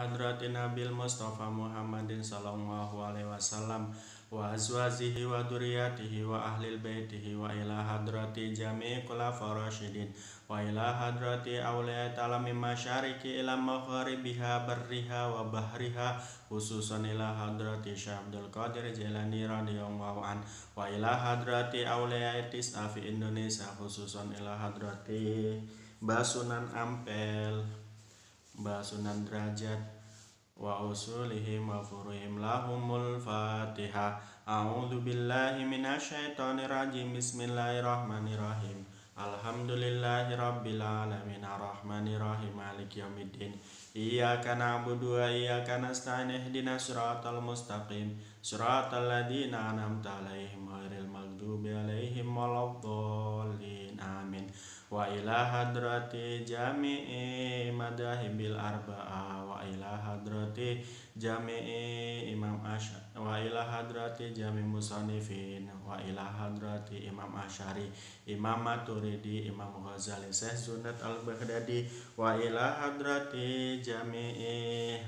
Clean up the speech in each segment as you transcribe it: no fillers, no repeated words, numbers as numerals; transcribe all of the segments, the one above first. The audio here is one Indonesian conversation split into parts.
hadratin Nabil Mustafa Muhammadin sallallahu alaihi wasallam wa azwajihi wa dzurriyyatihi wa ahlil baitihi wa ila hadrati jami'i khulafa'ir rasyidin wa ila hadrati awliya ta'ala min masyariki ila magharibiha barriha wa bahriha khususan ila hadrati Syekh Abdul Qadir Jailani radhiyallahu an wa ila hadrati awliya tis'afi Indonesia khususan ila hadrati Basunan Ampel Basunan Derajat wa usulihim wa furuhim lahumul fatihah. A'udzu billahi minasyaitonir rajim. Bismillahirrahmanirrahim. Alhamdulillahi rabbil alamin arrahmanir rahim maliki yaumiddin. Iyyaka na'budu wa iyyaka nasta'in ihdinas siratal mustaqim siratal ladzina an'amta 'alaihim ghairil maghdubi 'alaihim waladdallin. Amin. Wa ila hadrati jami'i madahibil arba'a wa ila hadrati jami'i imam wa ila hadrati jami' musannifin wa ila hadrati imam Asy'ari, imam Maturidi, imam Ghazali, Syekh Junad al-Baghdadi wa ila hadrati jami'i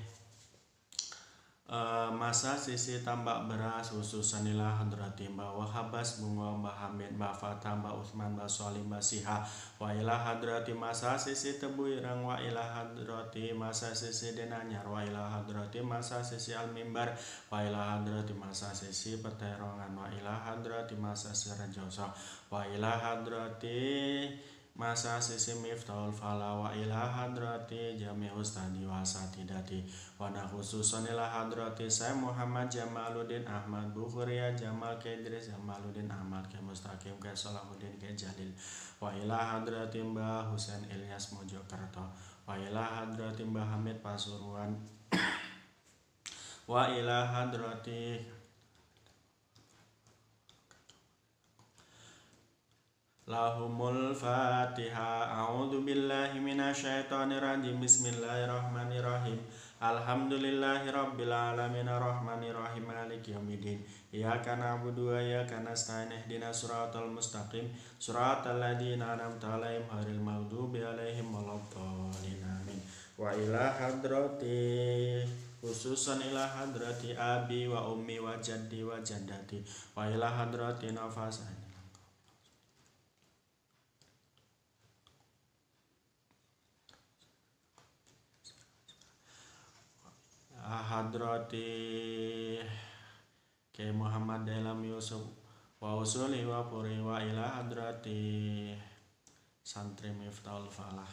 masa sisi tambak beras khususan ila hadrati Mbah Wahabas Bunga Mbah Hamid Mbah Fatah Mbah Utsman Mbah Solim Mbah Siha wa ila hadrati masa sisi Tebu Ireng wa ila hadrati masa sisi Denanyar wa ila hadrati masa sisi Al-Mimbar wa ila hadrati masa sisi Peterongan wa ila hadrati masa sisi Rejoso wa ila hadrati masa sisi Miftahul Fala wa ila hadrati jami ustadi wa satidati wa khususan ila hadrati Syekh Muhammad Jamaluddin Ahmad Bukhariya Jamal ke Idris Jamaluddin Ahmad ke Mustaqim ke Salahuddin ke Jalil wa ila hadrati Mbah Husain Ilyas Mojokerto wa ila hadrati Mbah Hamid Pasuruan wa ila hadrati lahumul fatihah. A'udzu billahi minasyaitonir rajim. Bismillahirrahmanirrahim. Alhamdulillahi rabbil alamin arrahmanir rahim maliki yaumiddin. Iyyaka na'budu wa iyyaka nasta'in ihdinas siratal mustaqim siratal ladzina an'amta 'alaihim ghairil maghdubi 'alaihim waladdallin. Amin. Wa ila hadrati khususan ila hadrati abi wa ummi wa jaddi wa jaddati wa ila hadrati nafasani hadrati ke Muhammad Dalam Yusuf wa usuli wa puri wa ila hadrati santri Miftahul Falah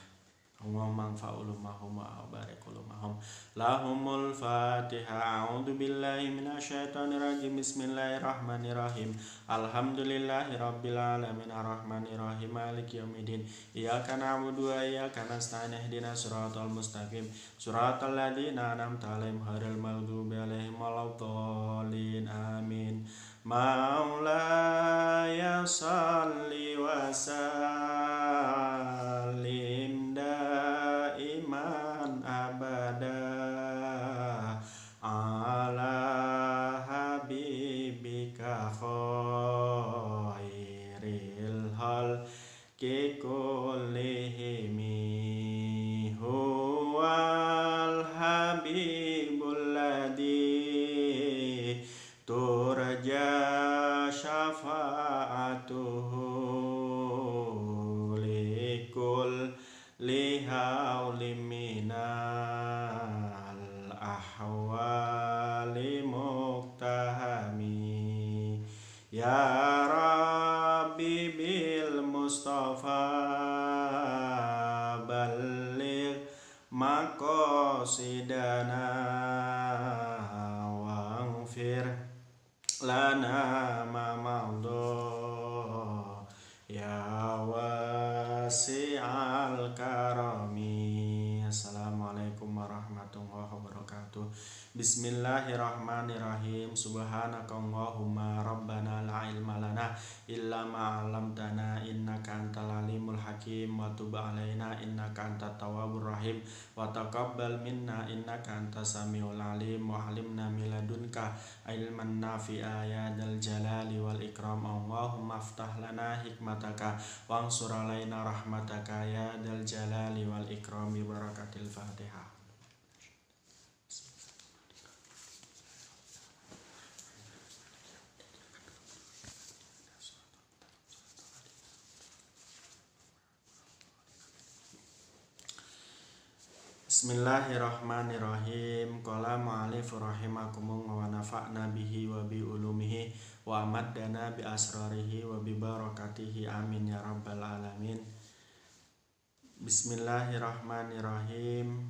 wa manfa'ulumahum wa barikulumahum lahumul fatihah. A'udzu billahi minasyaitonir rajim. Bismillahirrahmanirrahim. Alhamdulillahi rabbil alamin arrahmanir rahim maliki yaumiddin. Iyyaka na'budu wa iyyaka nasta'in ihdinas siratal mustaqim siratal ladzina an'amta 'alaihim ghairil maghdubi 'alaihim waladdallin. Amin. Maulaya shalli wa sallim daiman abada ala habibika khairil khalqi kullihim huwal habibul ladzi turja syafa'atuhu likul lihauli minal ahwali muktahami ya Rabbi bil Mustafa balligh maqasidana waghfir lana ma madha ya wasi'al karami. Assalamualaikum warahmatullahi wabarakatuh. Bismillahirrahmanirrahim. Subhanakallahumma rabbana la ilma lana illa ma 'allamtana innaka antal alimul hakim wa tub 'alaina innaka antat tawwabur rahim wa taqabbal minna innaka antas samiul alim wa 'allimna min ladunka ilman nafi'a ya dzal jalali wal ikram. Allahumma aftah lana hikmataka wansur 'alaina rahmataka ya dzal jalali wal ikram bi barakatil Fatihah. Bismillahirrahmanirrahim. Qala mu'alif rahimakumullah wa nafa'na bihi wa bi ulumihi wa amaddana bi asrarihi wa bi barakatihi amin ya rabbal alamin. Bismillahirrahmanirrahim.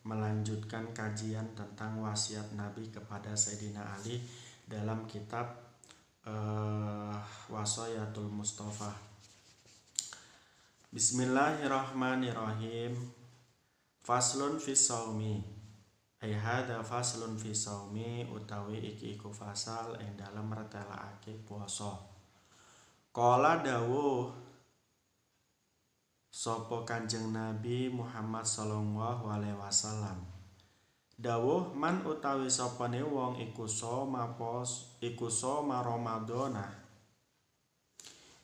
Melanjutkan kajian tentang wasiat Nabi kepada Sayyidina Ali dalam kitab Wasayatul Mustafa. Bismillahirrahmanirrahim. Faslun fi shaumi. Ai hadza faslun fi shaumi utawi iki iku fasal ing dalem mertelakake puasa. Qala dawuh sapa Kanjeng Nabi Muhammad sallallahu alaihi wasallam. Dawuh man utawi sapane wong iku soma Ramadhana.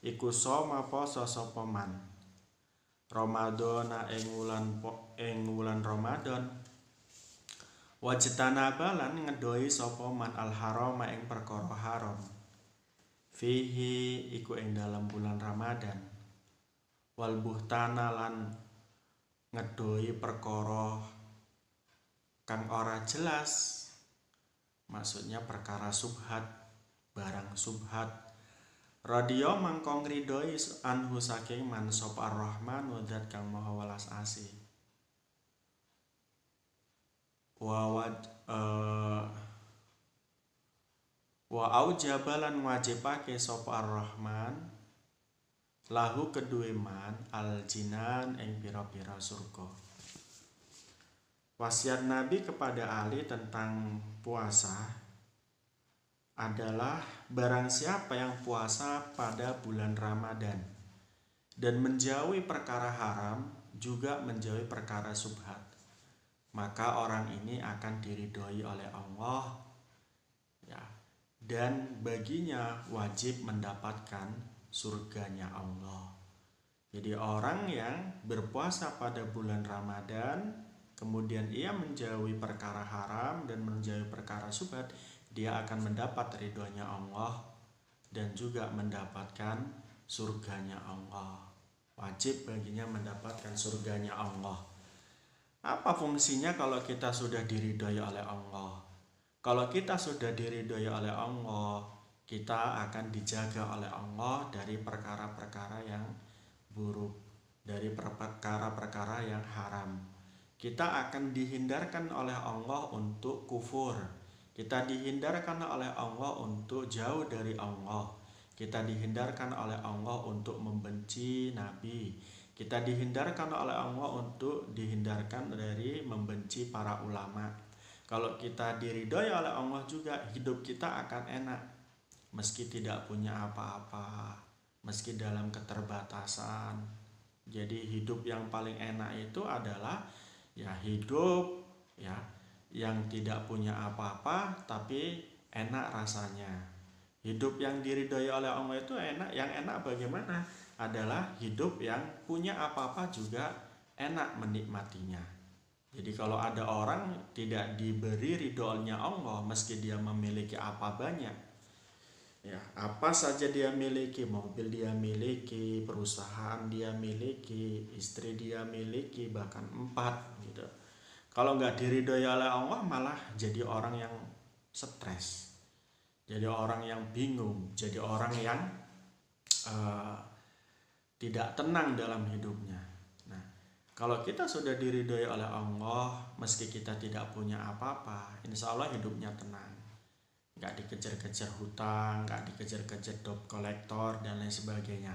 Iku soma poso sapa man Ramadhana ing wulan Ramadan. Wajtana balan ngedoi sapa man al harama ing perkara haram. Fihi iku ing dalam bulan Ramadan. Wal buhtana lan ngedoi perkara kang ora jelas. Maksudnya perkara subhat, barang subhat. Radio mangkong ridhoi anhu saking man sapa Ar-Rahman wadat kang maha welas asih. Wa aujabalan wajibake sapa Ar-Rahman lahu kedue man al-jinan ing pira-pira surga. Wasiat Nabi kepada Ali tentang puasa adalah barang siapa yang puasa pada bulan Ramadan dan menjauhi perkara haram juga menjauhi perkara subhat, maka orang ini akan diridhoi oleh Allah ya, dan baginya wajib mendapatkan surganya Allah. Jadi orang yang berpuasa pada bulan Ramadan kemudian ia menjauhi perkara haram dan menjauhi perkara subhat, dia akan mendapat ridhonya Allah dan juga mendapatkan surganya Allah. Wajib baginya mendapatkan surganya Allah. Apa fungsinya kalau kita sudah diridhoi oleh Allah? Kalau kita sudah diridhoi oleh Allah, kita akan dijaga oleh Allah dari perkara-perkara yang buruk, dari perkara-perkara yang haram. Kita akan dihindarkan oleh Allah untuk kufur. Kita dihindarkan oleh Allah untuk jauh dari Allah. Kita dihindarkan oleh Allah untuk membenci Nabi. Kita dihindarkan oleh Allah untuk dihindarkan dari membenci para ulama. Kalau kita diridhoi oleh Allah juga, hidup kita akan enak. Meski tidak punya apa-apa, meski dalam keterbatasan. Jadi hidup yang paling enak itu adalah ya hidup ya yang tidak punya apa-apa tapi enak rasanya. Hidup yang diridhoi oleh Allah itu enak. Yang enak bagaimana? Adalah hidup yang punya apa-apa juga enak menikmatinya. Jadi kalau ada orang tidak diberi ridhonya Allah meski dia memiliki apa banyak, ya apa saja dia miliki, mobil dia miliki, perusahaan dia miliki, istri dia miliki, bahkan 4 gitu. Kalau nggak diridhoi oleh Allah malah jadi orang yang stres, jadi orang yang bingung, jadi orang yang tidak tenang dalam hidupnya. Nah, kalau kita sudah diridhoi oleh Allah, meski kita tidak punya apa-apa, insya Allah hidupnya tenang. Nggak dikejar-kejar hutang, nggak dikejar-kejar debt collector dan lain sebagainya.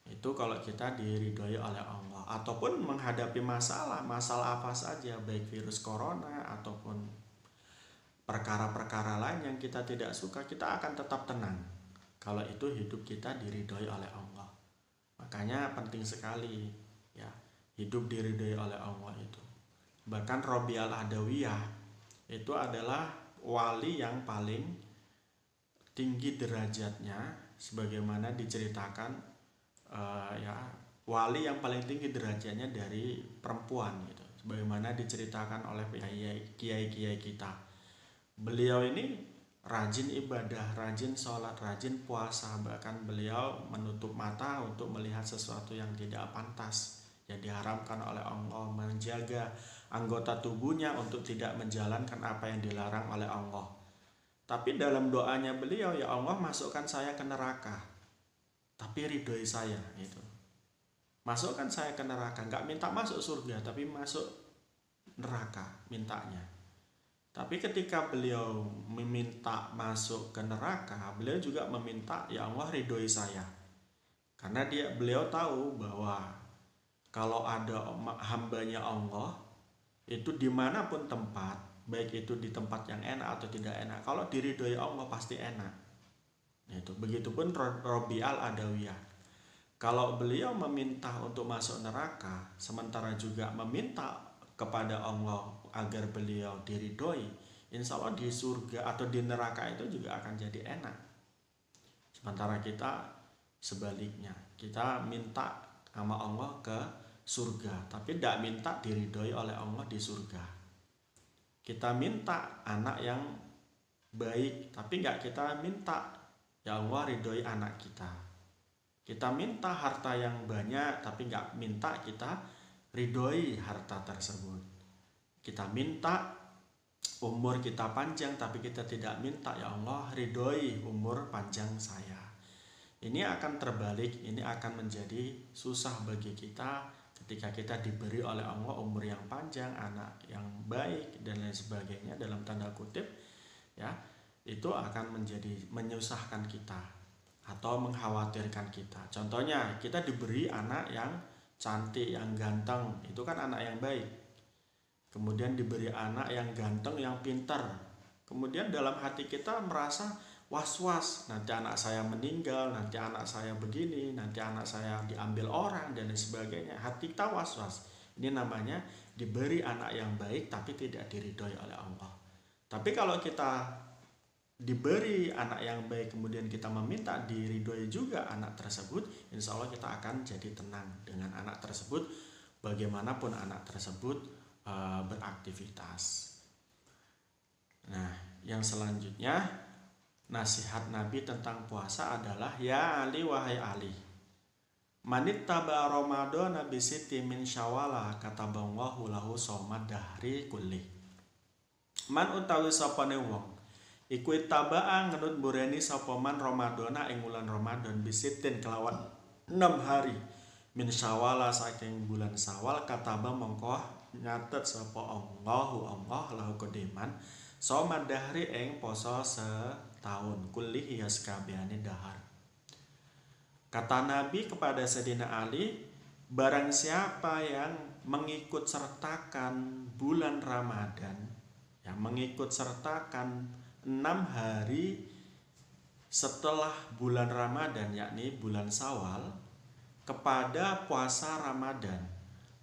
Itu kalau kita diridhoi oleh Allah. Ataupun menghadapi masalah apa saja, baik virus corona ataupun perkara-perkara lain yang kita tidak suka, kita akan tetap tenang kalau itu hidup kita diridhoi oleh Allah. Makanya penting sekali ya hidup diridhoi oleh Allah itu. Bahkan Robi al-Adawiyah itu adalah wali yang paling tinggi derajatnya, sebagaimana diceritakan wali yang paling tinggi derajatnya dari perempuan gitu, sebagaimana diceritakan oleh kiai-kiai kita. Beliau ini rajin ibadah, rajin sholat, rajin puasa, bahkan beliau menutup mata untuk melihat sesuatu yang tidak pantas yang diharamkan oleh Allah, menjaga anggota tubuhnya untuk tidak menjalankan apa yang dilarang oleh Allah. Tapi dalam doanya beliau, ya Allah masukkan saya ke neraka, tapi ridhoi saya itu. Masukkan saya ke neraka, nggak minta masuk surga, tapi masuk neraka mintanya. Tapi ketika beliau meminta masuk ke neraka, beliau juga meminta, ya Allah ridhoi saya. Karena beliau tahu bahwa kalau ada hambanya Allah, itu dimanapun tempat, baik itu di tempat yang enak atau tidak enak, kalau diridhoi Allah pasti enak. Itu begitupun Robi al-Adawiyah. Kalau beliau meminta untuk masuk neraka, sementara juga meminta kepada Allah agar beliau diridhoi, insya Allah di surga atau di neraka itu juga akan jadi enak. Sementara kita sebaliknya, kita minta sama Allah ke surga, tapi tidak minta diridhoi oleh Allah di surga. Kita minta anak yang baik, tapi nggak kita minta, ya Allah ridhoi anak kita. Kita minta harta yang banyak, tapi nggak minta kita ridhoi harta tersebut. Kita minta umur kita panjang, tapi kita tidak minta, ya Allah ridhoi umur panjang saya. Ini akan terbalik, ini akan menjadi susah bagi kita ketika kita diberi oleh Allah umur yang panjang, anak yang baik dan lain sebagainya dalam tanda kutip, ya itu akan menjadi menyusahkan kita atau mengkhawatirkan kita. Contohnya kita diberi anak yang cantik, yang ganteng, itu kan anak yang baik. Kemudian diberi anak yang ganteng, yang pintar. Kemudian dalam hati kita merasa was-was, nanti anak saya meninggal, nanti anak saya begini, nanti anak saya diambil orang dan lain sebagainya. Hati kita was-was. Ini namanya diberi anak yang baik tapi tidak diridhoi oleh Allah. Tapi kalau kita diberi anak yang baik kemudian kita meminta diridhoi juga anak tersebut, insya Allah kita akan jadi tenang dengan anak tersebut bagaimanapun anak tersebut beraktivitas. Nah, yang selanjutnya nasihat Nabi tentang puasa adalah, ya Ali wahai Ali, manit taba Ramadan bi siti min syawala kataballahu lahu shaumad dahri kulli. Man utawi sapane wong iku tabaa ngenut bureni sapa man Ramadana ing wulan Ramadan bisitin kelawan 6 hari min syawala saking bulan Syawal kataba mongko nyatet sapa Allah lahu kediman shaumad dahri ing poso setahun kulli hiya sakabehane dahar. Kata Nabi kepada Sayyidina Ali, barang siapa yang mengikut sertakan bulan Ramadan, yang mengikut sertakan 6 hari setelah bulan Ramadan, yakni bulan Syawal, kepada puasa Ramadan,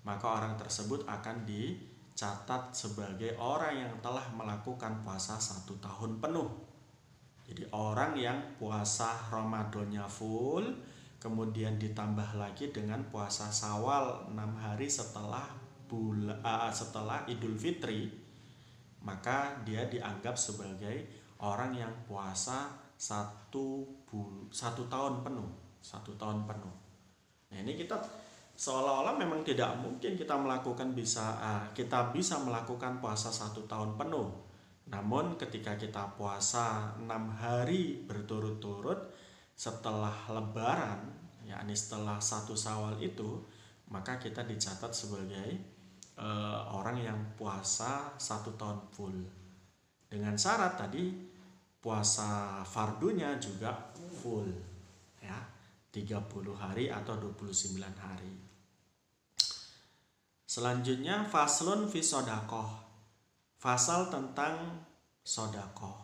maka orang tersebut akan dicatat sebagai orang yang telah melakukan puasa 1 tahun penuh. Jadi orang yang puasa Ramadannya full, kemudian ditambah lagi dengan puasa Syawal 6 hari setelah Idul Fitri, maka dia dianggap sebagai orang yang puasa 1 tahun penuh. Nah, ini kita seolah-olah memang tidak mungkin kita bisa melakukan puasa 1 tahun penuh. Namun ketika kita puasa 6 hari berturut-turut setelah Lebaran, yakni setelah 1 Syawal itu, maka kita dicatat sebagai orang yang puasa 1 tahun full. Dengan syarat tadi puasa fardunya juga full, ya, 30 hari atau 29 hari. Selanjutnya faslun fi sodaqoh, fasal tentang sodaqoh.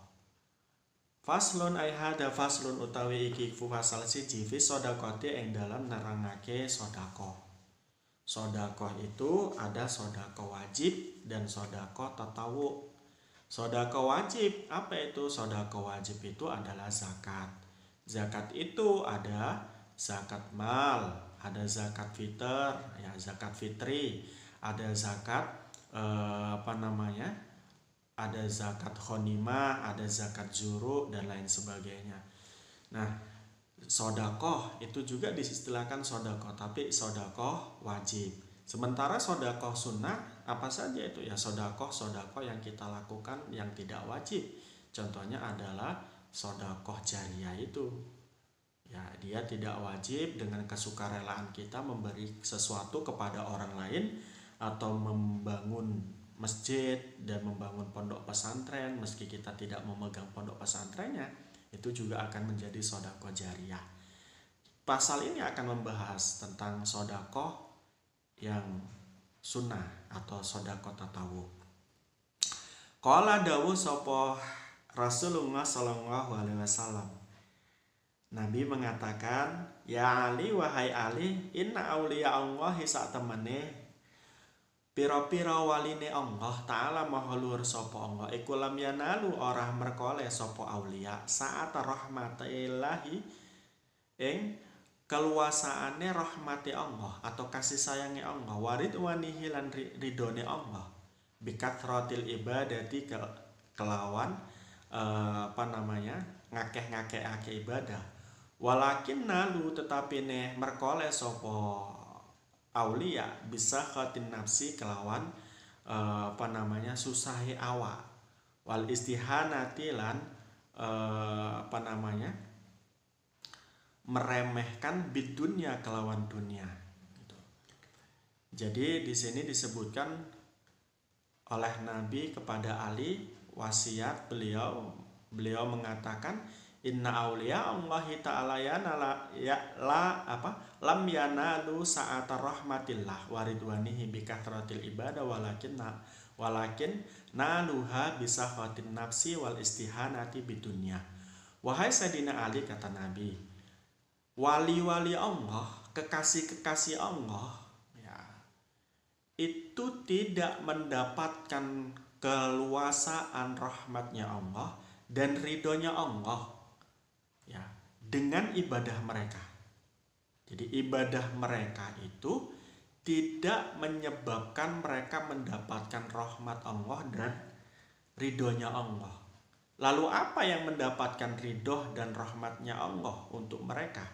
Faslun ay hada faslun utawi iki fasal siji fi sodaqoti ing dalam nerangake sodaqoh. Sodaqoh itu ada sodaqoh wajib dan sodaqoh tatawu. Sodaqoh wajib, apa itu? Sodaqoh wajib itu adalah zakat. Zakat itu ada zakat mal, ada zakat fitr, ya zakat fitri, ada zakat ada zakat khonimah, ada zakat zuru dan lain sebagainya. Nah, sodaqoh itu juga diistilahkan sodaqoh, tapi sodaqoh wajib. Sementara sodaqoh sunnah apa saja itu ya, sodakoh yang kita lakukan yang tidak wajib. Contohnya adalah sodakoh jariah itu. Ya, dia tidak wajib dengan kesukarelaan kita memberi sesuatu kepada orang lain atau membangun masjid dan membangun pondok pesantren meski kita tidak memegang pondok pesantrennya, itu juga akan menjadi sodakoh jariah. Pasal ini akan membahas tentang sodakoh yang sunnah atau sodakoh tatawu. Qala dawuh sapa Rasulullah sallallahu alaihi wasallam. Nabi mengatakan, ya Ali, wahai Ali, inna auliya Allahi sak temene pira-pira waline Allah Ta'ala maha luhur sapa Allah iku lam yanalu ora merkole sapa auliya saat rahmatillahi ing keluasaane rahmati Allah atau kasih sayangi Allah, waridwanihi lan ridone Allah, bikathratil ibadati kelawan ngakeh-ngakehake ibadah. Walakin nalu tetapi ne merkole sopo aulia bisa khatin nafsi kelawan susahi awak, wal istihanati lan meremehkan bidunya kelawan dunia. Jadi di sini disebutkan oleh Nabi kepada Ali, wasiat beliau mengatakan, inna auliya Allahi ta'ala lam yanalu sa'ata rahmatillah waridwanihi bikathratil ibadah walakin naluha bisakhatin nafsi wal istihanati bidunya. Wahai Sayyidina Ali, kata Nabi, wali-wali Allah, kekasih-kekasih Allah ya, itu tidak mendapatkan keluasaan rahmatnya Allah dan ridhonya Allah ya dengan ibadah mereka. Jadi ibadah mereka itu tidak menyebabkan mereka mendapatkan rahmat Allah dan ridhonya Allah. Lalu apa yang mendapatkan ridho dan rahmatnya Allah untuk mereka?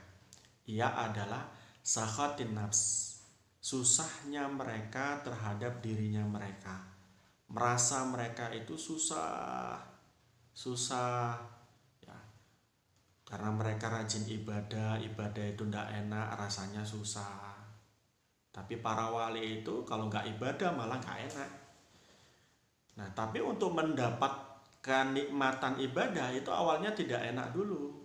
Ia adalah sakhatin nafs, susahnya mereka terhadap dirinya mereka, merasa mereka itu susah ya, karena mereka rajin ibadah itu ndak enak, rasanya susah. Tapi para wali itu kalau nggak ibadah malah nggak enak. Nah, tapi untuk mendapatkan nikmatan ibadah itu awalnya tidak enak dulu.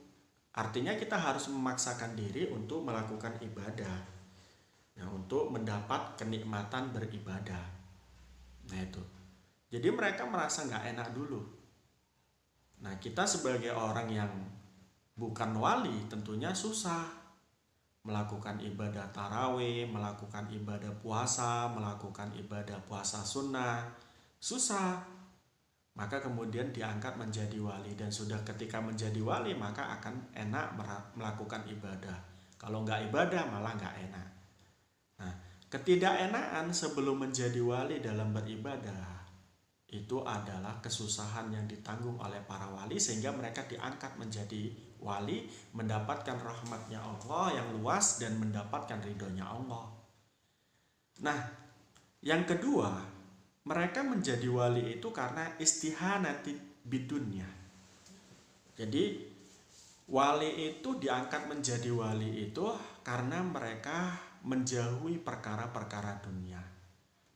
Artinya kita harus memaksakan diri untuk melakukan ibadah, nah, untuk mendapat kenikmatan beribadah. Nah itu, jadi mereka merasa nggak enak dulu. Nah, kita sebagai orang yang bukan wali tentunya susah melakukan ibadah tarawih, melakukan ibadah puasa sunnah, susah. Maka kemudian diangkat menjadi wali, dan sudah ketika menjadi wali maka akan enak melakukan ibadah. Kalau nggak ibadah malah nggak enak. Nah, ketidakenaan sebelum menjadi wali dalam beribadah itu adalah kesusahan yang ditanggung oleh para wali sehingga mereka diangkat menjadi wali, mendapatkan rahmatnya Allah yang luas dan mendapatkan ridhonya Allah. Nah, yang kedua, mereka menjadi wali itu karena istihanati bidunya. Jadi wali itu diangkat menjadi wali itu karena mereka menjauhi perkara-perkara dunia.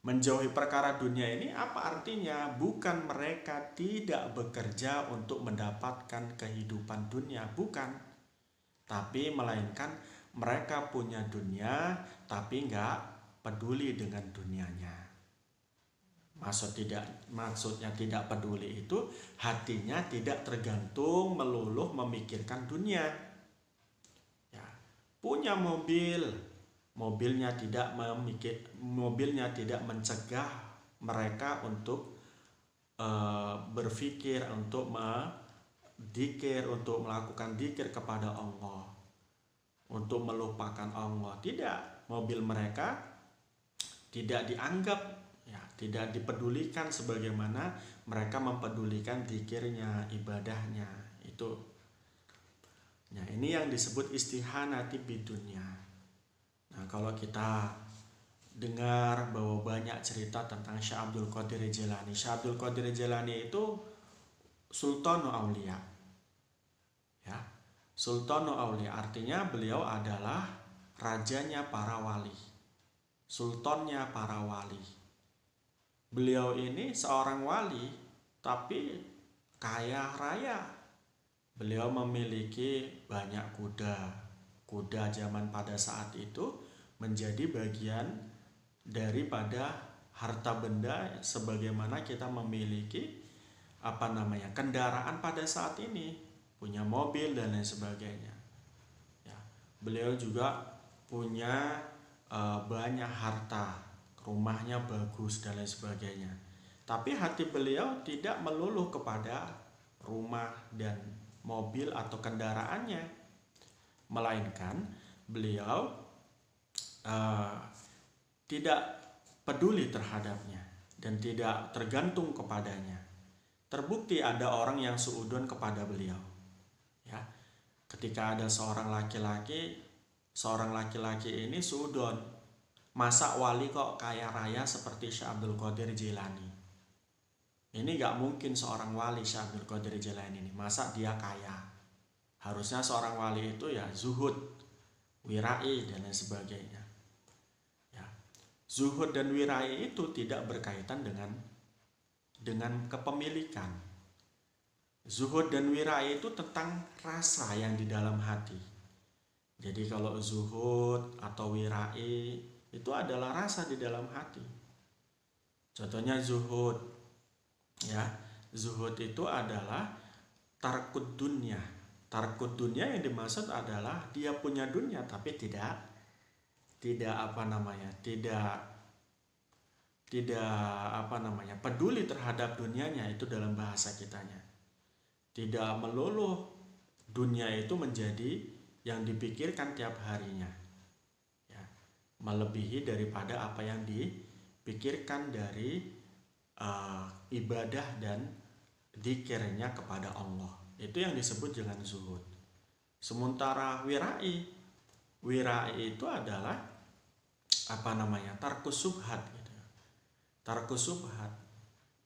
Menjauhi perkara dunia ini apa artinya? Bukan mereka tidak bekerja untuk mendapatkan kehidupan dunia, bukan. Tapi melainkan mereka punya dunia tapi nggak peduli dengan dunianya. Maksudnya tidak peduli itu hatinya tidak tergantung meluluh memikirkan dunia. Ya, punya mobilnya tidak mencegah mereka untuk berpikir untuk untuk melakukan dzikir kepada Allah, untuk melupakan Allah. Tidak, mobil mereka tidak dianggap, tidak dipedulikan sebagaimana mereka mempedulikan dzikirnya, ibadahnya itu. Nah, ini yang disebut istihanati bidunya. Nah, kalau kita dengar bahwa banyak cerita tentang Syekh Abdul Qadir Jilani. Syekh Abdul Qadir Jilani itu Sultanul Aulia. Ya. Sultanul Aulia artinya beliau adalah rajanya para wali. Sultannya para wali. Beliau ini seorang wali tapi kaya raya. Beliau memiliki banyak kuda. Kuda zaman pada saat itu menjadi bagian daripada harta benda sebagaimana kita memiliki kendaraan pada saat ini, punya mobil dan lain sebagainya. Ya, beliau juga punya banyak harta, rumahnya bagus dan lain sebagainya. Tapi hati beliau tidak meluluh kepada rumah dan mobil atau kendaraannya, melainkan beliau tidak peduli terhadapnya dan tidak tergantung kepadanya. Terbukti ada orang yang suudon kepada beliau. Ya, ketika ada seorang laki-laki ini suudon, masa wali kok kaya raya seperti Syekh Abdul Qadir Jilani? Ini gak mungkin seorang wali Syekh Abdul Qadir Jilani ini, masa dia kaya? Harusnya seorang wali itu ya zuhud, wirai dan lain sebagainya. Ya, zuhud dan wirai itu tidak berkaitan dengan kepemilikan. Zuhud dan wirai itu tentang rasa yang di dalam hati. Jadi kalau zuhud atau wirai itu adalah rasa di dalam hati. Contohnya zuhud. Ya, zuhud itu adalah tarkud dunya. Tarkud dunya yang dimaksud adalah dia punya dunia tapi tidak peduli terhadap dunianya, itu dalam bahasa kitanya. Tidak meluluh dunia itu menjadi yang dipikirkan tiap harinya. Ya, melebihi daripada apa yang dipikirkan dari ibadah dan dzikirnya kepada Allah. Itu yang disebut dengan zuhud. Sementara wirai itu adalah tarkus subhat gitu. Tarkus subhat,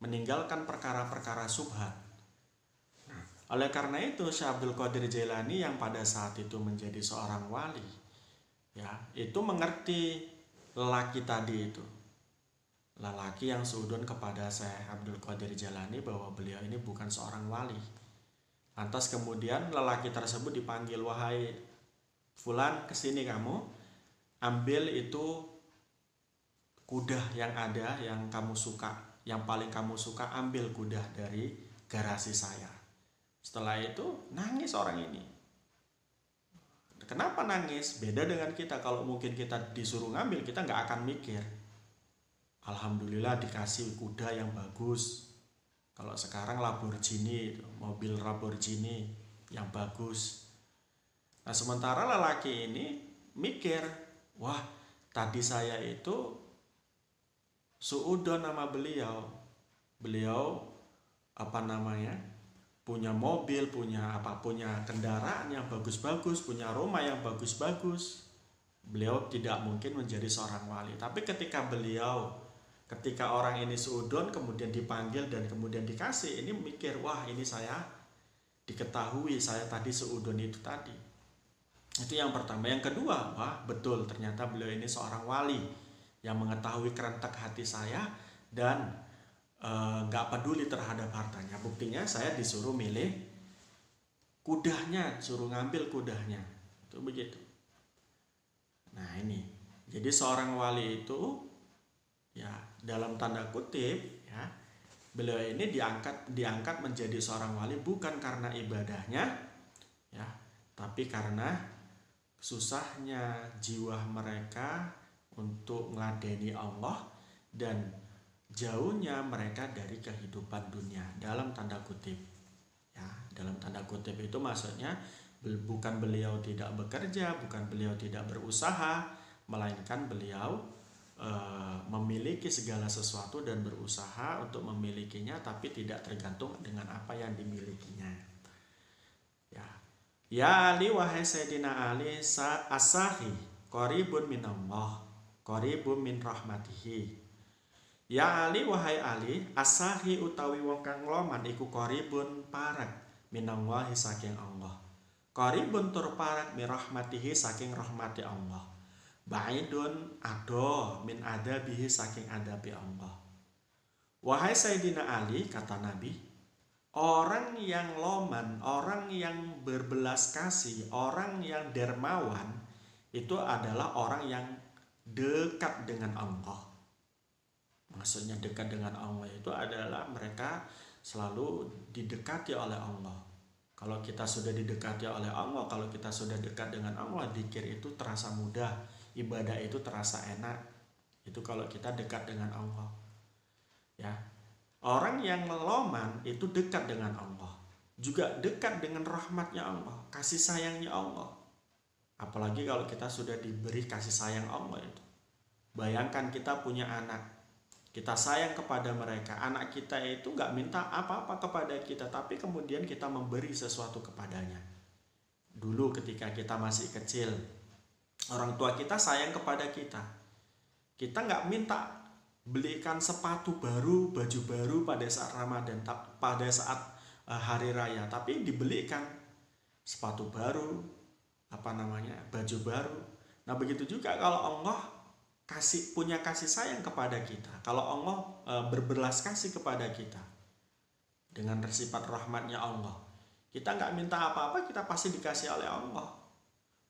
meninggalkan perkara-perkara subhat. Nah, oleh karena itu Syekh Abdul Qadir Jilani yang pada saat itu menjadi seorang wali, ya, itu mengerti lelaki tadi itu. Lelaki yang suudon kepada Syekh Abdul Qadir Jilani bahwa beliau ini bukan seorang wali. Lantas kemudian lelaki tersebut dipanggil, wahai fulan, kesini kamu, ambil itu kuda yang ada yang kamu suka, yang paling kamu suka, ambil kuda dari garasi saya. Setelah itu nangis orang ini. Kenapa nangis? Beda dengan kita, kalau mungkin kita disuruh ngambil kita nggak akan mikir. Alhamdulillah dikasih kuda yang bagus. Kalau sekarang Lamborghini, mobil Lamborghini yang bagus. Nah sementara lelaki ini mikir, wah tadi saya itu suudon nama beliau punya mobil, punya kendaraan yang bagus-bagus, punya rumah yang bagus-bagus. Beliau tidak mungkin menjadi seorang wali. Tapi ketika orang ini suudon kemudian dipanggil dan kemudian dikasih, ini mikir, wah ini saya diketahui saya tadi suudon itu tadi. Itu yang pertama. Yang kedua, wah betul ternyata beliau ini seorang wali yang mengetahui kerentak hati saya dan gak peduli terhadap hartanya. Buktinya saya disuruh milih kudanya, suruh ngambil kudanya. Itu begitu. Nah ini, jadi seorang wali itu ya dalam tanda kutip ya, beliau ini diangkat menjadi seorang wali bukan karena ibadahnya ya, tapi karena susahnya jiwa mereka untuk meladeni Allah dan jauhnya mereka dari kehidupan dunia, dalam tanda kutip ya. Dalam tanda kutip itu maksudnya bukan beliau tidak bekerja, bukan beliau tidak berusaha, melainkan beliau memiliki segala sesuatu dan berusaha untuk memilikinya, tapi tidak tergantung dengan apa yang dimilikinya. Ya Ali, wahai Sayyidina Ali, asahi qaribun minallah, qaribum min rahmatihi. Ya Ali wahai Ali, asahi utawi wong kang loman iku qaribun parek minallahi saking Allah. Qaribun tur parek min rahmatihi saking rahmati Allah. Ba'idun ado min adabihi saking adabi Allah. Wahai Sayyidina Ali, kata Nabi, orang yang loman, orang yang berbelas kasih, orang yang dermawan itu adalah orang yang dekat dengan Allah. Maksudnya dekat dengan Allah itu adalah mereka selalu didekati oleh Allah. Kalau kita sudah didekati oleh Allah, kalau kita sudah dekat dengan Allah, dzikir itu terasa mudah, ibadah itu terasa enak. Itu kalau kita dekat dengan Allah. Ya. Orang yang loman itu dekat dengan Allah, juga dekat dengan rahmatnya Allah, kasih sayangnya Allah. Apalagi kalau kita sudah diberi kasih sayang Allah itu. Bayangkan kita punya anak, kita sayang kepada mereka, anak kita itu gak minta apa-apa kepada kita, tapi kemudian kita memberi sesuatu kepadanya. Dulu ketika kita masih kecil, orang tua kita sayang kepada kita, kita gak minta belikan sepatu baru, baju baru pada saat Ramadan, pada saat hari raya, tapi dibelikan sepatu baru, baju baru. Nah begitu juga kalau Allah punya kasih sayang kepada kita, kalau Allah berbelas kasih kepada kita dengan sifat rahmatnya Allah, kita nggak minta apa-apa, kita pasti dikasih oleh Allah.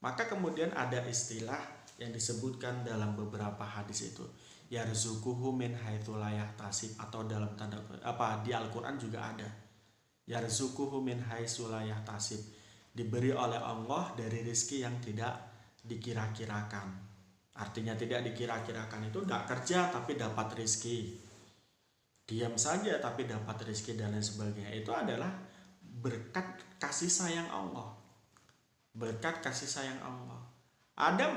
Maka kemudian ada istilah yang disebutkan dalam beberapa hadis itu, yarzuquhu min haitsu la yahtasib, atau dalam tanda di Al-Qur'an juga ada. Yarzuquhu min haitsu la yahtasib, diberi oleh Allah dari rezeki yang tidak dikira-kirakan. Artinya tidak dikira-kirakan itu tidak kerja tapi dapat rezeki, diam saja tapi dapat rezeki dan lain sebagainya. Itu adalah berkat kasih sayang Allah. Berkat kasih sayang Allah. Ada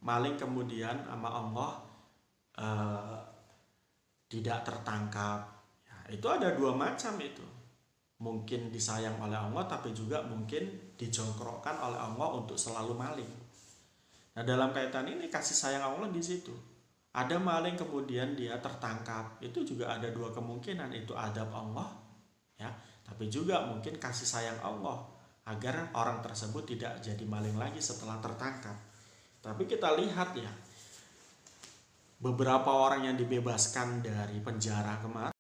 maling kemudian sama Allah tidak tertangkap. Ya, itu ada dua macam itu. Mungkin disayang oleh Allah, tapi juga mungkin dijongkrokkan oleh Allah untuk selalu maling. Nah dalam kaitan ini kasih sayang Allah di situ. Ada maling kemudian dia tertangkap, itu juga ada dua kemungkinan, itu adab Allah, ya. Tapi juga mungkin kasih sayang Allah agar orang tersebut tidak jadi maling lagi setelah tertangkap. Tapi kita lihat ya, beberapa orang yang dibebaskan dari penjara kemarin